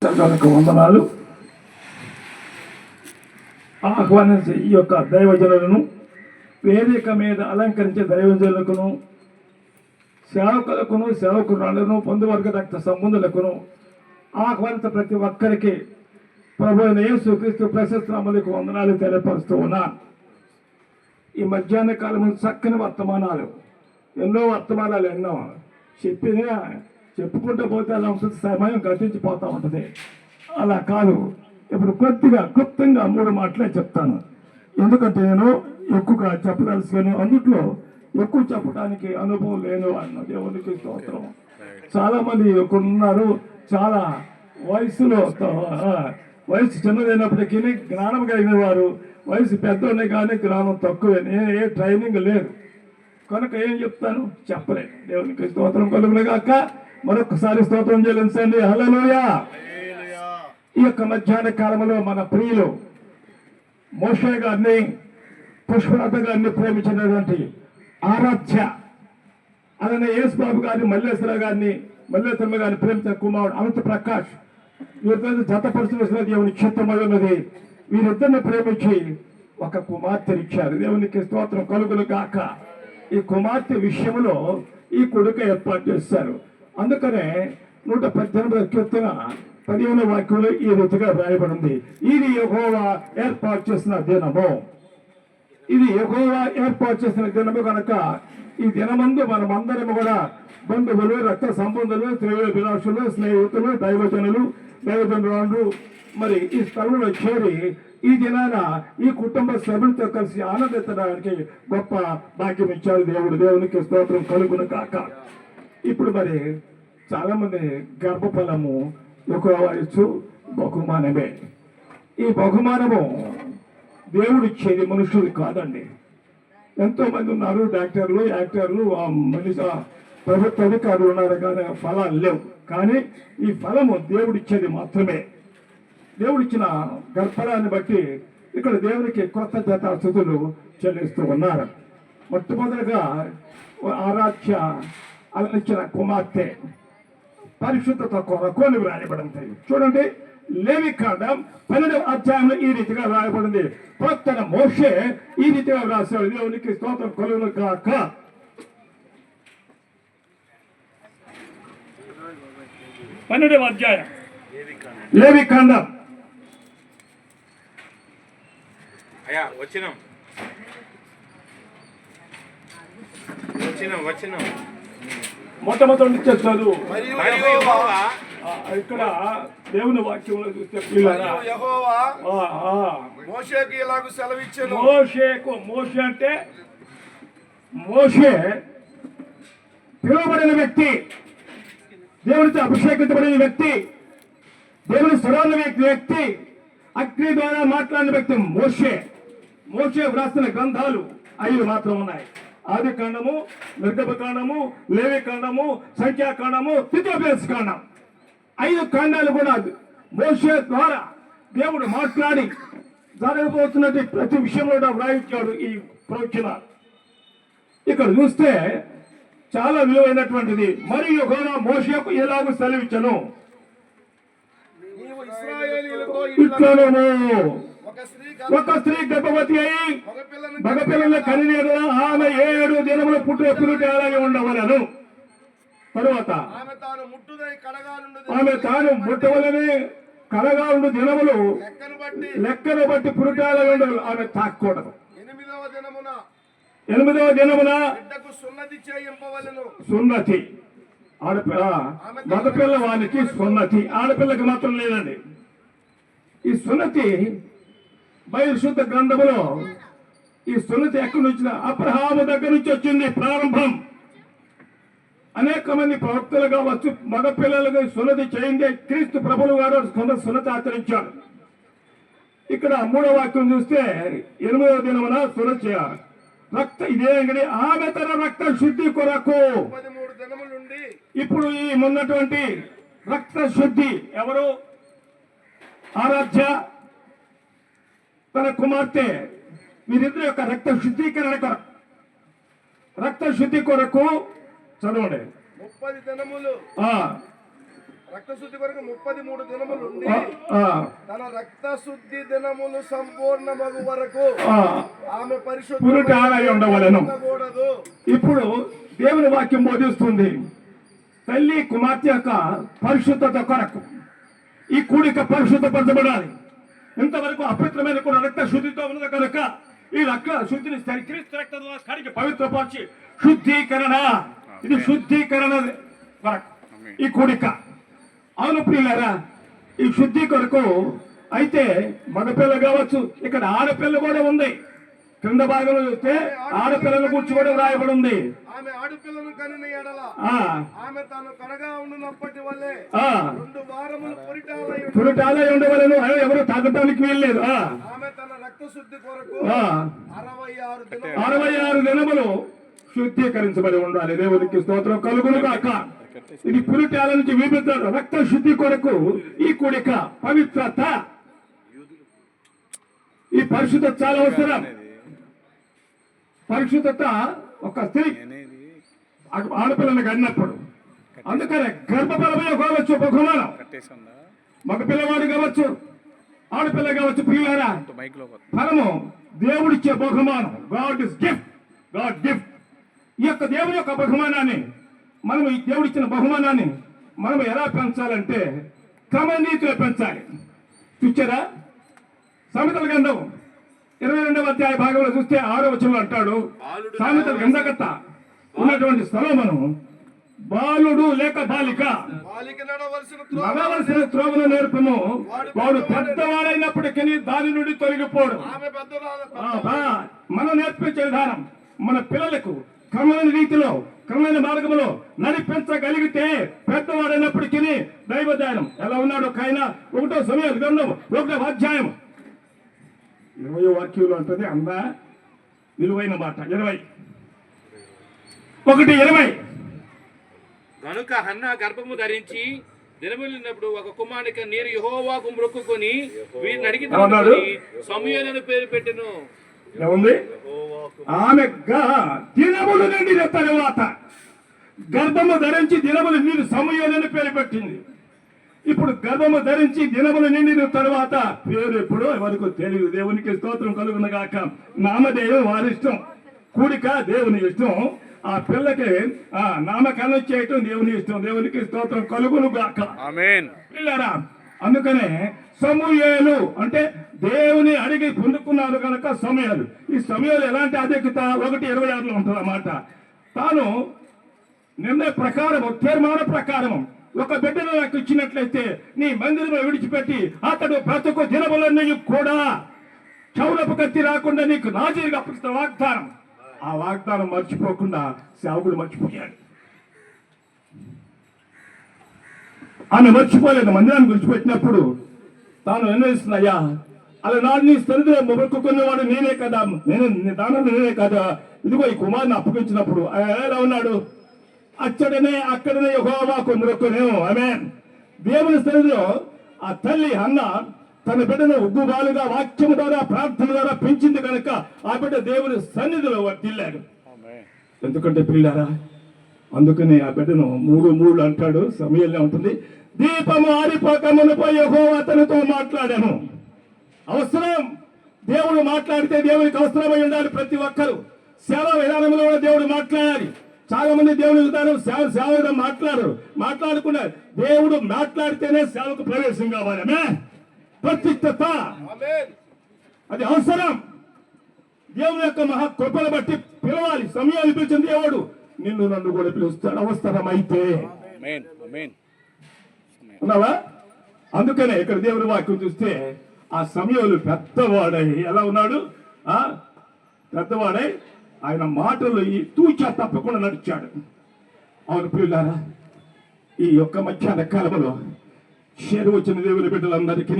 వందనాలు. ఆహ్వానించి ఈ యొక్క దైవజనులను వేదిక మీద అలంకరించే దైవజనులకును సేవకులకును సేవకురాలను బంధువర్గ రక్త సంబంధులకును ఆహ్వానిత ప్రతి ఒక్కరికి ప్రభు అయిన యేసుక్రీస్తు ప్రశస్త నామములకు వందనాలు తెలియపరుస్తూ ఉన్నా. ఈ మధ్యాహ్న కాలం చక్కని వర్తమానాలు, ఎన్నో వర్తమానాలు చెప్పుకుంటూ పోతే అలా ఉంటుంది, సమయం గతించిపోతూ ఉంటుంది. అలా కాదు, ఇప్పుడు కొద్దిగా క్లుప్తంగా 3 మాటలే చెప్తాను. ఎందుకంటే నేను ఎక్కువగా చెప్పదలుచుకొని అందుట్లో ఎక్కువ చెప్పడానికి అనుభవం లేను అన్న దేవునికి స్తోత్రం. చాలా మంది ఉన్నారు, చాలా వయసు చిన్నదైనప్పటికీ జ్ఞానం కలిగిన వారు, వయసు పెద్దోనే కానీ జ్ఞానం తక్కువే. నేను ఏ ట్రైనింగ్ లేదు కనుక ఏం చెప్తాను చెప్పలేదు. దేవునికి స్తోత్రం కలుగును గాక. మరొకసారి స్తోత్రం చెల్లించండి. హల్లెలూయా. ఈ యొక్క మధ్యాహ్న కాలంలో మన ప్రియులు మోషే గారిని, పుష్పలత గారిని ప్రేమించినటువంటి ఆరాధ్య అలానే యేసుబాబు గారిని, మల్లేశ్వర గారిని ప్రేమించిన కుమారుడు అనంత ప్రకాష్ వీరితో జతపరచవలసిన దేవుని చిత్తమై ఉన్నది. వీరిద్దరిని ప్రేమించి ఒక కుమార్తెనిచ్చారు. దేవునికి స్తోత్రం కలుగును గాక. ఈ కుమార్తె విషయంలో ఈ కొడుకు ఏర్పాటు చేశారు. అందుకనే 118 కీర్తన 15వ వాక్యంలో ఈ రీతిగా రాయబడింది. ఇది యెహోవా ఏర్పాటు చేసిన దినము. ఇది యెహోవా ఏర్పాటు చేసిన దినము కనుక ఈ దినమందు మనమందరము కూడా బంధువులు, రక్త సంబంధులు, శ్రేయోభిలాషులు, స్నేహితులు, దైవజనులు మరి ఈ స్థలంలో చేరి ఈ దినాన ఈ కుటుంబ సభ్యులతో కలిసి ఆనందించడానికి గొప్ప భాగ్యం ఇచ్చారు దేవుడు. దేవునికి స్తోత్రం కలుగును కాక. ఇప్పుడు మరి చాలా మంది గర్భఫలము ఎక్కువ వయస్సు బహుమానమే. ఈ బహుమానము దేవుడు ఇచ్చేది, మనుషులు కాదండి. ఎంతో మంది ఉన్నారు, డాక్టర్లు, యాక్టర్లు, ప్రభుత్వ అధికారులు ఉన్నారు, కానీ ఫలాలు లేవు. కానీ ఈ ఫలము దేవుడిచ్చేది మాత్రమే. దేవుడిచ్చిన గర్భఫలాన్ని బట్టి ఇక్కడ దేవునికి కృతజ్ఞతాస్తుతులు చెల్లిస్తూ ఉన్నారు. మొట్టమొదటిగా ఆరాధ్య అలనిచ్చిన కుమార్తె పరిశుద్ధత కొరకు రాయబడింది. చూడండి, లేవికాండం 12వ అధ్యాయంలో ఈ రీతిగా రాయబడింది. ప్రవక్త మోషే ఈ రీతిగా రాశాడు. దేవునికి స్తోత్రం కలుగును గాక. 12వ అధ్యాయం లేవికాండం. మొట్టమొదటి చదువు. ఇక్కడ దేవుని వాక్యంలో చూస్తే మోషే అంటే మోషే పిలువబడిన వ్యక్తి, దేవునితో అభిషేకించబడిన వ్యక్తి, దేవుని స్వరాల వ్యక్తి, అగ్ని ద్వారా మాట్లాడిన వ్యక్తి మోషే. మోషే వ్రాసిన గ్రంథాలు 5 మాత్రం ఉన్నాయి. ఆది కాండము, నిర్గమ కాండము, లేవి కాండము, సంఖ్యాకాండము, ద్వితీయోపదేశ కాండం. 5 కాండాలు కూడా మోషే ద్వారా దేవుడు మాట్లాడి జరగబోతున్నట్టు ప్రతి విషయంలో వ్రాయించాడు ఈ ప్రవచన. ఇక్కడ చూస్తే చాలా విలువైనటువంటిది. మరియు యెహోవా మోషేకు ఎలాగూ సెలవిచ్చెను, ఇట్లనూ ఒక స్త్రీ గర్భవతి అయి మగపిల్లల కనినేడు ఆమె 7 దినములు పుట్టే అలాగే ఉండవలను. తరువాత ఆమె తాను ముట్టవలని కడగా ఉండు దినములు లెక్కను బట్టి పురుటాలగా ఉండవు. ఆమె తాకూడదు. 8వ దినమున సున్నతి. ఆడపిల్ల, మగపిల్ల వానికి సున్నతి, ఆడపిల్లకి మాత్రం లేదండి. ఈ సున్నతి బైబిల్ గ్రంథములో ఈ సున్నతి ఎక్కడి నుంచి? అబ్రహాము దగ్గర నుంచి వచ్చింది ప్రారంభం. అనేక మంది ప్రవక్తలు కావచ్చు, మగపిల్లలుగా సున్నతి చేయిందే క్రీస్తు ప్రభువు గారు సున్నతి ఆచరించాడు. ఇక్కడ 3వ వాక్యం చూస్తే 8వ దినమున సున్నతి చేయాలి. ఇదేంటి? ఆమె తన రక్త శుద్ధి కొరకు. ఇప్పుడు ఈ ఉన్నటువంటి రక్త శుద్ధి ఎవరు? ఆరాధ్య, తన కుమార్తె, వీరిద్దరి యొక్క రక్త శుద్ధీకరణ కొరకు, రక్త శుద్ధి కొరకు చదవండి. 30 దినములు రక్త శుద్ధి కొరకు 33 దినములు ఉండి ఆ, తన రక్త శుద్ధి దినములు సంపూర్ణమగు వరకు ఆ, ఆమె పురుటి ఆలై ఉండవలెను. పరిశుద్ధ. ఇప్పుడు దేవుని వాక్యం బోధిస్తుంది తల్లి కుమార్తె యొక్క పరిశుద్ధత కొరకు ఈ కూడిక పరిశుద్ధపరచబడాలి. ఇంతవరకు అపవిత్రమైన కూడా రక్త శుద్ధితో ఉన్నది కనుక ఈ రక్త శుద్ధిని క్రీస్తు రక్తం ద్వారా కడిగి పవిత్రపరిచి శుద్ధీకరణ, ఇది శుద్ధీకరణ కొరకు ఈ కూడిక. అవును ప్రియులారా, ఈ శుద్ధి కొరకు అయితే మగపిల్ల కావచ్చు, ఇక్కడ ఆడపిల్ల కూడా ఉంది. క్రింద భాగంలో చూస్తే ఆడపిల్లల గురించి కూడా వ్రాయబడి ఉంది. ఆమె ఆడపిల్లను కనిన ఎడల ఆమె తాను కడగా ఉండినప్పటి వల్లే 2 వారములు పురిటాలై ఉండవలను, ఎవరు తాగటానికి వీల్లేదు. ఆమె తన రక్త శుద్ధి కొరకు 66 66 దినములు శుద్ధీకరించబడి ఉండాలి. దేవునికి స్తోత్రం కలుగును గాక. ఇది పురిటాల నుంచి విభిన్న రక్త శుద్ధి కొరకు ఈ కూడిక పవిత్రత, ఈ పరిశుద్ధత చాలా అవసరం. పరిశుద్ధత ఒక స్త్రీ ఆడపిల్లని కన్నప్పుడు, అందుకనే గర్భఫలమే కావచ్చు బహుమానం. మగ పిల్లవాడు కావచ్చు, ఆడపిల్ల కావచ్చు. ప్రియులారా, ఫలము దేవుడిచ్చే బహుమానం. God is gift, God gift. ఈ యొక్క దేవుని యొక్క బహుమానాన్ని మనం, ఈ దేవుడిచ్చిన బహుమానాన్ని మనం ఎలా పెంచాలంటే క్రమనీతిలో పెంచాలి. చూచారా, సామెతల గ్రంథం 22వ అధ్యాయ భాగంలో చూస్తే 6వ వచనంలో అంటాడు, సామెతల గ్రంథకర్త ఉన్నటువంటి స్థలమును బాలుడు లేక బాలిక నడవలసిన త్రోవను నేర్పము, వాడు పెద్దవాడైనప్పటికీ దాని నుండి తొలగిపోడు. మనం నేర్పించే విధానం మన పిల్లలకు క్రమమైన రీతిలో, క్రమమైన మార్గంలో నడిపించగలిగితే పెద్దవాడైనప్పటికీ దైవధ్యానం ఎలా ఉన్నాడు కైనా 1వ సమూయేలు గ్రంథం 1వ అధ్యాయం 20వ వాక్యంలో అంటది, అన్న విలువైన మాట 21:20. కనుక హన్నా గర్భము ధరించి దినములినప్పుడు ఒక కుమారునికి నేను యెహోవాకు మొక్కుకొని వీరిని అడిగి సమూయేలును పేరు పెట్టెను. ఏముంది? ఆమె దినములు నిండిన తరువాత గర్భము ధరించి దినములు నిండి సమూయేలును పేరు పెట్టింది. ఇప్పుడు గర్భము ధరించి దినములు నిండిన తరువాత పేరు ఎప్పుడో వరకు తెలియదు. దేవునికి స్తోత్రం కలుగును గాక. నామధేయం వారి ఇష్టం, కూడిక దేవుని ఇష్టం. ఆ పిల్లకి నామకరణం చేయటం దేవుని ఇష్టం. దేవునికి స్తోత్రం కలుగును గాక. ఆమేన్. పిల్లరా, అందుకనే సమూయేలు అంటే దేవుని అడిగి పొందుకున్నారు కనుక సమూయేలు. ఈ సమూయేలు ఎలాంటి అధిక్యత 1:26లో ఉంటుంది అన్నమాట. తాను నిర్ణయ ప్రకారం, తీర్మాన ప్రకారం ఒక బిడ్డను నాకు ఇచ్చినట్లయితే నీ మందిరంలో విడిచిపెట్టి అతడు బ్రతుకు దినములన్నీ కూడా చౌరపు కత్తి రాకుండా నీకు నాజీరుగా అప్పగిస్తున్న వాగ్దానం. ఆ వాగ్దానం మర్చిపోకుండా సేవకుడు మర్చిపోయాడు. ఆమె మర్చిపోలేదు. మందిరాన్ని విడిచిపెట్టినప్పుడు తాను నిర్ణయిస్తున్నాయా, అలా నాడు నీ స్థితిలో మొక్కుకున్నవాడు నేనే కదా, నేనే కదా, ఇదిగో ఈ కుమారుని అప్పగించినప్పుడు ఎలా ఉన్నాడు? అక్కడనే యెహోవాకు మొక్కుకొనెను. ఆమేన్. దేవుని స్థితిలో ఆ తల్లి అన్న తన బిడ్డను ఉగ్గుబాలుగా వాక్యము ద్వారా, ప్రార్థన ద్వారా పెంచింది కనుక ఆ బిడ్డ దేవుని సన్నిధిలో వర్ధిల్లాడు. ఎందుకంటే పిల్లారా, అందుకని ఆ బిడ్డను 3:3 అంటాడు. సమయంలో ఉంటుంది, దీపము ఆరిపోకమునుపై యెహోవా అతనితో మాట్లాడాను. అవసరం, దేవుడు మాట్లాడితే దేవునికి అవసరమై ఉండాలి. ప్రతి ఒక్కరు సేవ విధానంలో కూడా దేవుడు మాట్లాడాలి. చాలా మంది దేవుని విధానం సేవ మాట్లాడకుండా దేవుడు మాట్లాడితేనే సేవకు ప్రవేశం కావాలి. ప్రతిష్టత అది అవసరం. దేవుని యొక్క మహా కృపను బట్టి పిలవాలి. సమయాన్ని పిలిచిన దేవుడు నిన్ను నన్ను కూడా పిలుస్తాడు అవసరమైతే. ఉన్నావా? అందుకనే ఇక్కడ దేవుని వాక్యం చూస్తే ఆ సమయంలో పెద్దవాడై ఎలా ఉన్నాడు? పెద్దవాడై ఆయన మాటలు ఈ తూచా తప్పకుండా నడిచాడు. అవును ప్రియులారా, ఈ యొక్క మధ్యాహ్న కాలంలో చేరు వచ్చిన దేవుని బిడ్డలందరికీ